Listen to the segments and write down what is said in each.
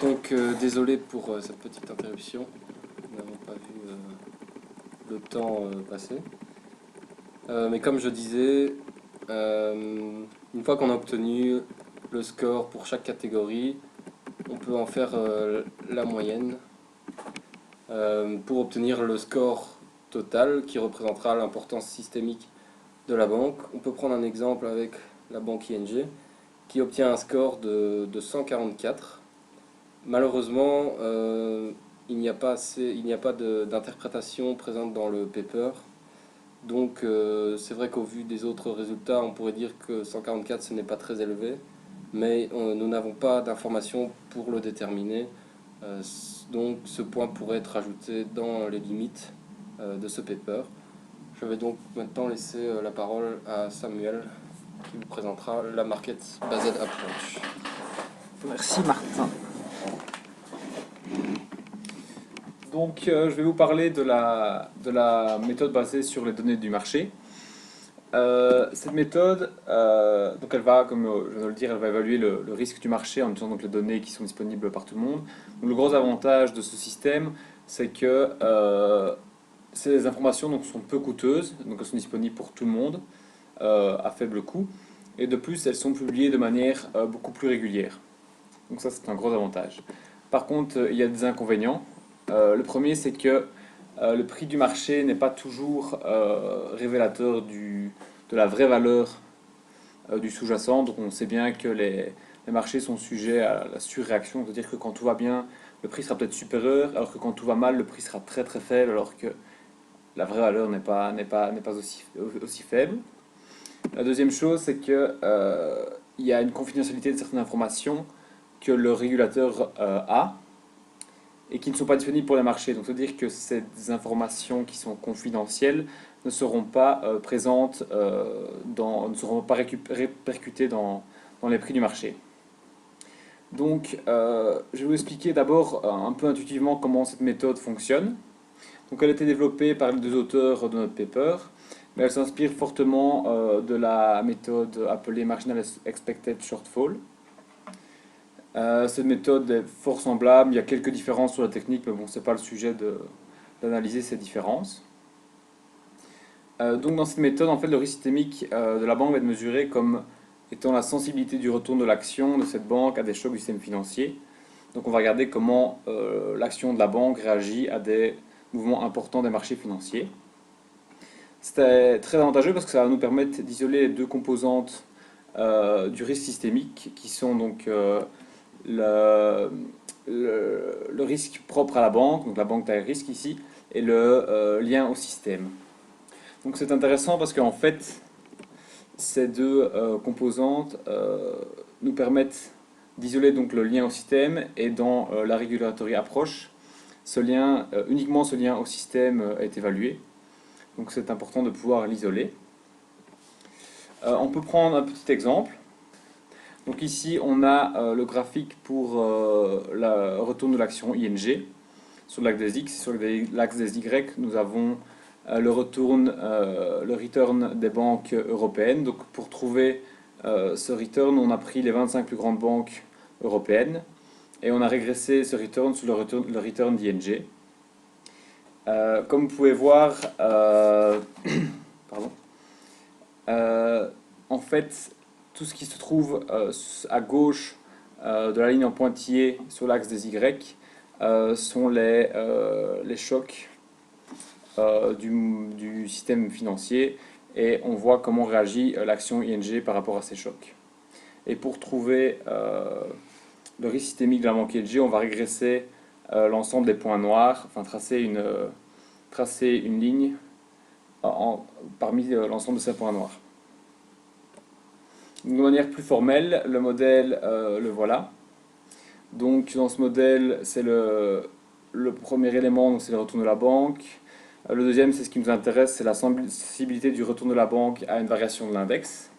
Donc désolé pour cette petite interruption, nous n'avons pas vu le temps passer. Mais comme je disais, une fois qu'on a obtenu le score pour chaque catégorie, on peut en faire la moyenne pour obtenir le score total qui représentera l'importance systémique de la banque. On peut prendre un exemple avec la banque ING qui obtient un score de 144. Malheureusement, il n'y a pas d'interprétation présente dans le paper. Donc c'est vrai qu'au vu des autres résultats, on pourrait dire que 144 ce n'est pas très élevé, mais nous n'avons pas d'informations pour le déterminer. Donc ce point pourrait être ajouté dans les limites de ce paper. Je vais donc maintenant laisser la parole à Samuel qui vous présentera la Market Based Approach. Merci Martin. Donc je vais vous parler de la méthode basée sur les données du marché. Cette méthode, donc elle va, comme je viens de le dire, elle va évaluer le risque du marché en utilisant donc les données qui sont disponibles par tout le monde. Donc, le gros avantage de ce système, c'est que ces informations donc, sont peu coûteuses, donc elles sont disponibles pour tout le monde à faible coût, et de plus elles sont publiées de manière beaucoup plus régulière. Donc ça c'est un gros avantage. Par contre, il y a des inconvénients. Le premier, c'est que le prix du marché n'est pas toujours révélateur de la vraie valeur du sous-jacent. Donc on sait bien que les marchés sont sujets à la surréaction, c'est-à-dire que quand tout va bien, le prix sera peut-être supérieur, alors que quand tout va mal, le prix sera très très faible, alors que la vraie valeur n'est pas aussi faible. La deuxième chose, c'est que il y a une confidentialité de certaines informations que le régulateur a et qui ne sont pas disponibles pour les marchés. Donc, c'est-à-dire que ces informations qui sont confidentielles ne seront pas présentes, ne seront pas répercutées dans les prix du marché. Donc, je vais vous expliquer d'abord un peu intuitivement comment cette méthode fonctionne. Donc, elle a été développée par les deux auteurs de notre paper, mais elle s'inspire fortement de la méthode appelée Marginal Expected Shortfall. Cette méthode est fort semblable, il y a quelques différences sur la technique, mais bon, ce n'est pas le sujet d'analyser ces différences. Donc dans cette méthode, en fait, le risque systémique de la banque va être mesuré comme étant la sensibilité du retour de l'action de cette banque à des chocs du système financier. Donc on va regarder comment l'action de la banque réagit à des mouvements importants des marchés financiers. C'est très avantageux parce que ça va nous permettre d'isoler les deux composantes du risque systémique qui sont donc le risque propre à la banque, donc la banque taille risque ici, et le lien au système. Donc c'est intéressant parce qu'en fait, ces deux composantes nous permettent d'isoler donc le lien au système, et dans la regulatory approach, uniquement ce lien au système est évalué. Donc c'est important de pouvoir l'isoler. On peut prendre un petit exemple. Donc ici, on a le graphique pour le retour de l'action ING sur l'axe des X. Sur l'axe des Y, nous avons le return des banques européennes. Donc pour trouver ce return, on a pris les 25 plus grandes banques européennes et on a régressé ce return sur le return d'ING. Comme vous pouvez voir, en fait, tout ce qui se trouve à gauche de la ligne en pointillé sur l'axe des Y sont les chocs du système financier, et on voit comment réagit l'action ING par rapport à ces chocs. Et pour trouver le risque systémique de la banque ING, on va régresser l'ensemble des points noirs, enfin tracer une ligne parmi l'ensemble de ces points noirs. De manière plus formelle, le modèle, le voilà. Donc dans ce modèle, c'est le premier élément, c'est le retour de la banque. Le deuxième, c'est ce qui nous intéresse, c'est la sensibilité du retour de la banque à une variation de l'index.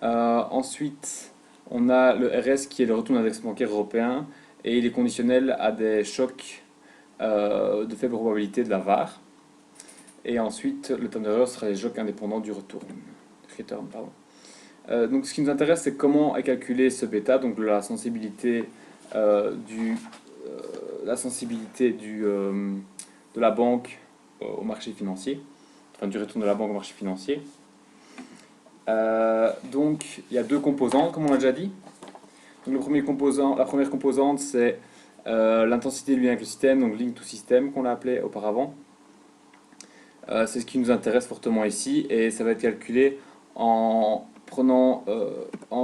Ensuite, on a le RS qui est le retour de l'index bancaire européen, et il est conditionnel à des chocs de faible probabilité de la VaR. Et ensuite, le temps d'erreur sera les chocs indépendants du return. Donc ce qui nous intéresse, c'est comment est calculé ce bêta, donc la sensibilité la sensibilité de la banque au marché financier, enfin du retour de la banque au marché financier. Donc il y a deux composantes, comme on l'a déjà dit. Donc la première composante, c'est l'intensité du lien avec le système, donc link to system qu'on l'a appelé auparavant. C'est ce qui nous intéresse fortement ici, et ça va être calculé en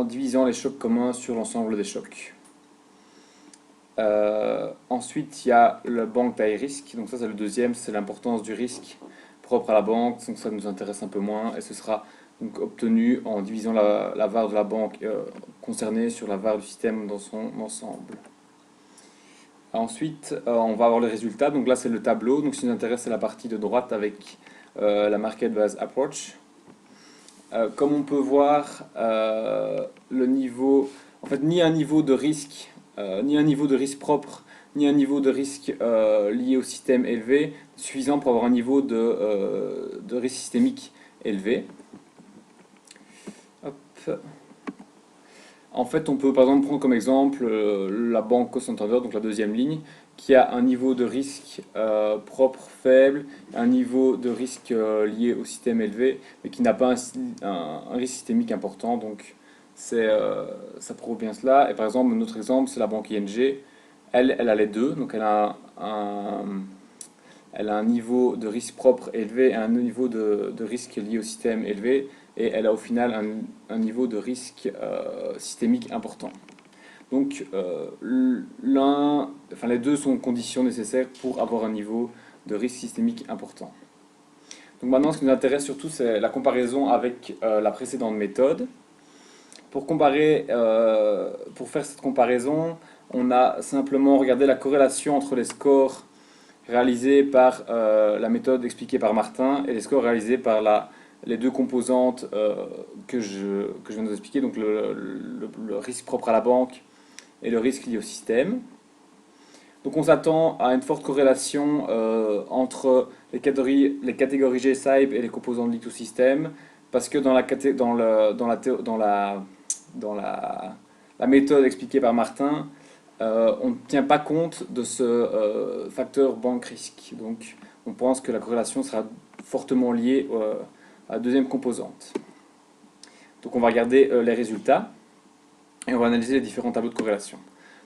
divisant les chocs communs sur l'ensemble des chocs. Ensuite, il y a la banque taille risque, donc ça c'est le deuxième, c'est l'importance du risque propre à la banque, donc ça nous intéresse un peu moins, et ce sera donc obtenu en divisant la VaR de la banque concernée sur la VaR du système dans son ensemble. Ensuite, on va avoir les résultats, donc là c'est le tableau, donc ce qui nous intéresse c'est la partie de droite avec la Market Based Approach. Comme on peut voir, le niveau, en fait, ni un niveau de risque, ni un niveau de risque propre, ni un niveau de risque lié au système élevé, suffisant pour avoir un niveau de risque systémique élevé. Hop. En fait, on peut par exemple prendre comme exemple la banque Santander, donc la deuxième ligne, qui a un niveau de risque propre faible, un niveau de risque lié au système élevé, mais qui n'a pas un risque systémique important. Donc ça prouve bien cela. Et par exemple, un autre exemple, c'est la banque ING. Elle a les deux, donc elle a un niveau de risque propre élevé et un niveau de risque lié au système élevé, et elle a au final un niveau de risque systémique important. Donc les deux sont conditions nécessaires pour avoir un niveau de risque systémique important. Donc maintenant, ce qui nous intéresse surtout, c'est la comparaison avec la précédente méthode. Pour faire cette comparaison, on a simplement regardé la corrélation entre les scores réalisés par la méthode expliquée par Martin et les scores réalisés par les deux composantes que je viens de vous expliquer, donc le risque propre à la banque et le risque lié au système. Donc on s'attend à une forte corrélation entre les catégories GSIB et les composantes liées au système, parce que dans la méthode expliquée par Martin, on ne tient pas compte de ce facteur banque risque. Donc on pense que la corrélation sera fortement liée à la deuxième composante. Donc on va regarder les résultats et on va analyser les différents tableaux de corrélation.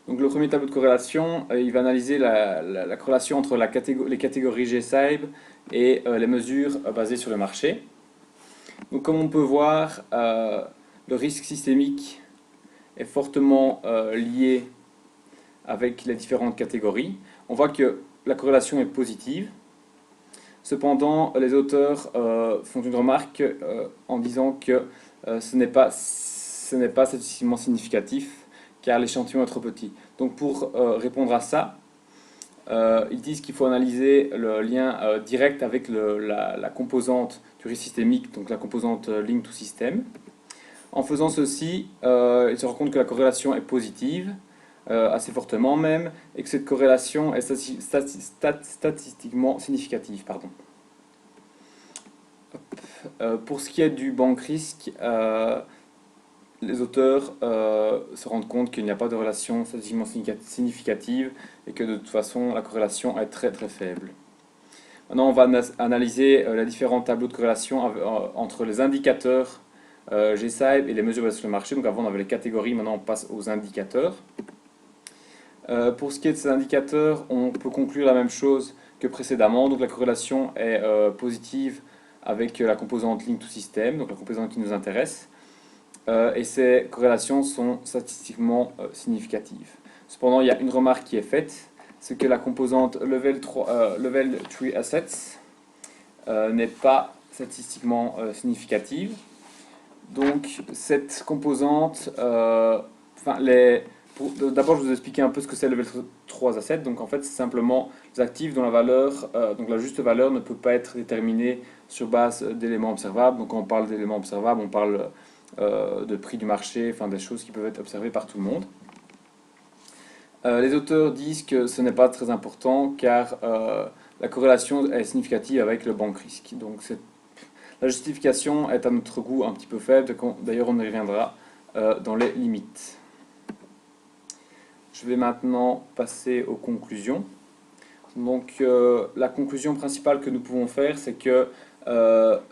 Donc le premier tableau de corrélation, il va analyser la corrélation entre les catégories GSIB et les mesures basées sur le marché. Donc comme on peut voir, le risque systémique est fortement lié avec les différentes catégories. On voit que la corrélation est positive. Cependant, les auteurs font une remarque en disant que ce n'est pas statistiquement significatif car l'échantillon est trop petit. Donc pour répondre à ça, ils disent qu'il faut analyser le lien direct avec la composante du risque systémique, donc la composante link to system. En faisant ceci, ils se rendent compte que la corrélation est positive, assez fortement même, et que cette corrélation est statistiquement significative. Pardon. Pour ce qui est du banque risque, les auteurs se rendent compte qu'il n'y a pas de relation statistiquement significative et que de toute façon la corrélation est très très faible. Maintenant on va analyser les différents tableaux de corrélation entre les indicateurs GSIB et les mesures basées sur le marché. Donc avant on avait les catégories, maintenant on passe aux indicateurs. Pour ce qui est de ces indicateurs, on peut conclure la même chose que précédemment. Donc la corrélation est positive avec la composante link to system, donc la composante qui nous intéresse. Et ces corrélations sont statistiquement significatives. Cependant, il y a une remarque qui est faite, c'est que la composante level 3 assets n'est pas statistiquement significative. Donc cette composante, d'abord je vais vous expliquer un peu ce que c'est level 3 assets. Donc en fait c'est simplement les actifs dont la valeur, donc la juste valeur ne peut pas être déterminée sur base d'éléments observables. Donc quand on parle d'éléments observables, on parle de prix du marché, enfin des choses qui peuvent être observées par tout le monde. Les auteurs disent que ce n'est pas très important car la corrélation est significative avec le banque risque. Donc la justification est à notre goût un petit peu faible, d'ailleurs on y reviendra dans les limites. je vais maintenant passer aux conclusions. Donc la conclusion principale que nous pouvons faire, c'est que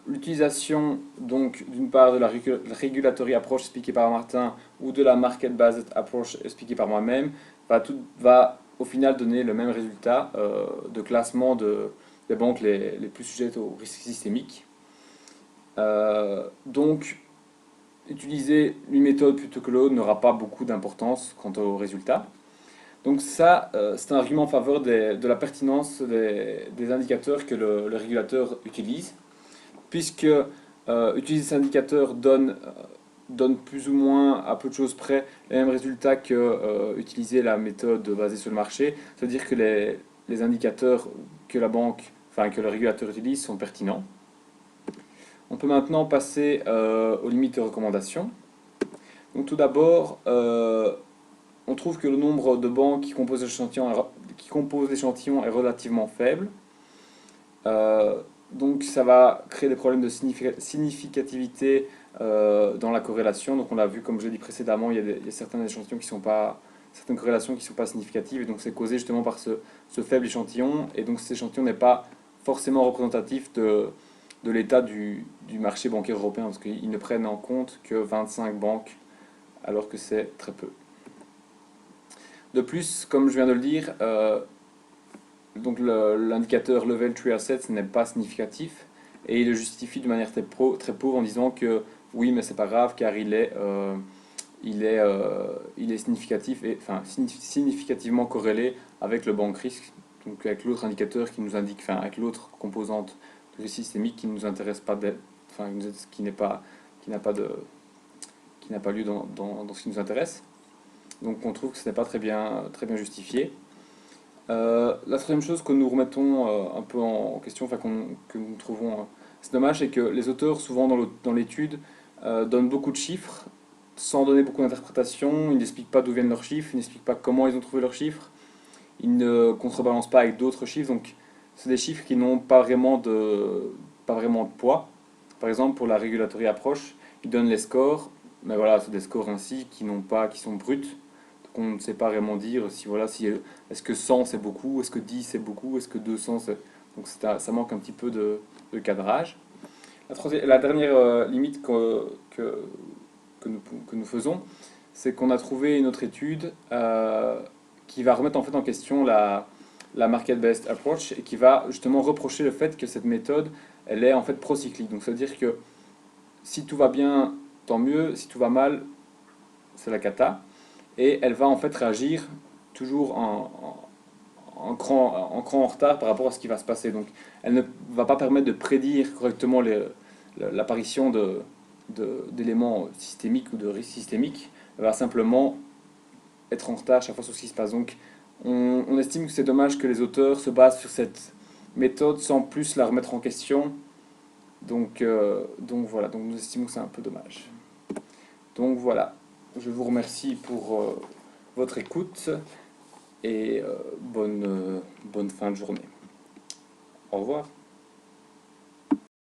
l'utilisation donc d'une part de la regulatory approach expliquée par Martin ou de la market based approach expliquée par moi-même va au final donner le même résultat de classement des banques les plus sujettes au risque systémique. Donc utiliser une méthode plutôt que l'autre n'aura pas beaucoup d'importance quant aux résultats. Donc ça, c'est un argument en faveur de la pertinence des indicateurs que le régulateur utilise, puisque utiliser ces indicateurs donne plus ou moins, à peu de choses près, les mêmes résultats que utiliser la méthode basée sur le marché. C'est-à-dire que les indicateurs que que le régulateur utilise sont pertinents. On peut maintenant passer aux limites de recommandation. Donc tout d'abord, on trouve que le nombre de banques qui composent l'échantillon est relativement faible. Donc ça va créer des problèmes de significativité dans la corrélation. Donc on l'a vu, comme je l'ai dit précédemment, il y a certains échantillons certaines corrélations qui ne sont pas significatives, et donc c'est causé justement par ce faible échantillon, et donc cet échantillon n'est pas forcément représentatif de l'état du marché bancaire européen, parce qu'ils ne prennent en compte que 25 banques, alors que c'est très peu. De plus, comme je viens de le dire, donc l'indicateur Level 3 Assets n'est pas significatif, et il le justifie de manière très pauvre en disant que oui, mais c'est pas grave car il est significatif significativement corrélé avec le bank risk, donc avec l'autre indicateur qui nous indique, avec l'autre composante du risque systémique qui ne nous intéresse pas, qui n'a pas lieu dans ce qui nous intéresse. Donc on trouve que ce n'est pas très bien justifié. La troisième chose que nous remettons un peu en question, que nous trouvons c'est dommage, c'est que les auteurs, souvent dans l'étude, donnent beaucoup de chiffres, sans donner beaucoup d'interprétation. Ils n'expliquent pas d'où viennent leurs chiffres, ils n'expliquent pas comment ils ont trouvé leurs chiffres, ils ne contrebalancent pas avec d'autres chiffres, donc c'est des chiffres qui n'ont pas vraiment de poids. Par exemple, pour la regulatory approach, ils donnent les scores, mais voilà, c'est des scores ainsi qui sont bruts. On ne sait pas vraiment dire si est-ce que 100 c'est beaucoup, est-ce que 10 c'est beaucoup, est-ce que 200 c'est... Donc ça manque un petit peu de cadrage. La dernière limite que nous faisons, c'est qu'on a trouvé une autre étude qui va remettre en fait en question la market-based approach, et qui va justement reprocher le fait que cette méthode elle est en fait procyclique. Donc ça veut dire que si tout va bien, tant mieux, si tout va mal, c'est la cata. Et elle va en fait réagir toujours en cran en retard par rapport à ce qui va se passer. Donc elle ne va pas permettre de prédire correctement l'apparition d'éléments systémiques ou de risques systémiques. Elle va simplement être en retard chaque fois sur ce qui se passe. Donc on estime que c'est dommage que les auteurs se basent sur cette méthode sans plus la remettre en question. Donc voilà, donc nous estimons que c'est un peu dommage. Donc voilà. Je vous remercie pour votre écoute, et bonne fin de journée. Au revoir.